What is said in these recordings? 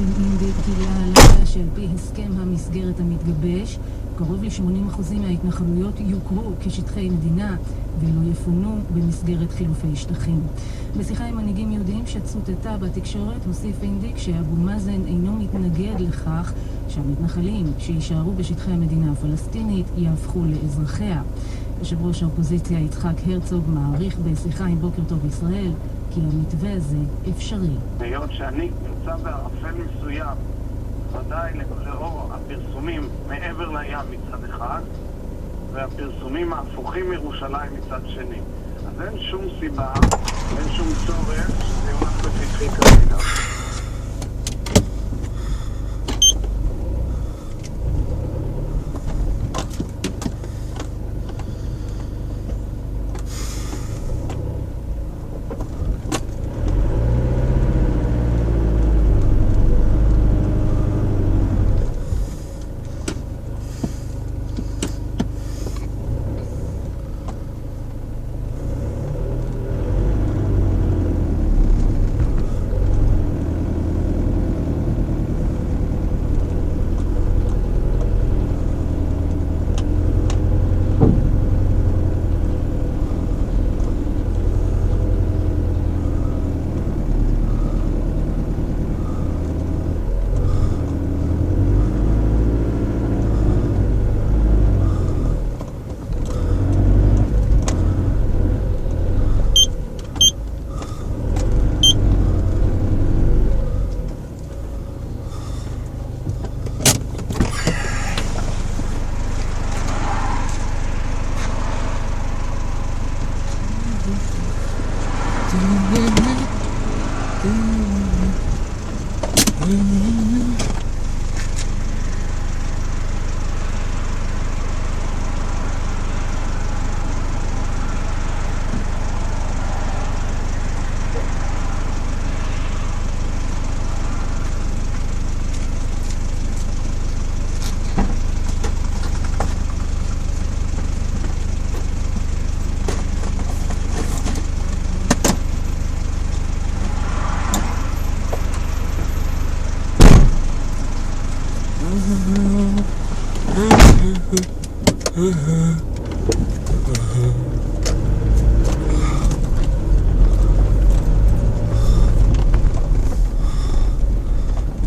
אינדיק גילה הלילה שעל פי הסכם המסגרת המתגבש, קרוב ל-80% מההתנחלויות יוכרו כשטחי מדינה ולא יפונו במסגרת חילופי שטחים. בשיחה עם מנהיגים יהודיים שצוטטה בתקשורת, הוסיף אינדיק שאבו מאזן אינו מתנגד לכך שהמתנחלים שישארו בשטחי המדינה הפלסטינית יהפכו לאזרחיה. יושב ראש האופוזיציה יצחק הרצוג מעריך בשיחה עם בוקר טוב ישראל כי המתווה הזה אפשרי. היות שאני נמצא בערפל מסוים, ודאי לאור הפרסומים מעבר לים מצד אחד והפרסומים ההפוכים מירושלים מצד שני, אז אין שום סיבה, אין שום צורך שזה יונח בפתחי כרגע.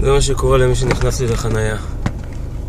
זה מה שקורה למי שנכנס לי לחנייה.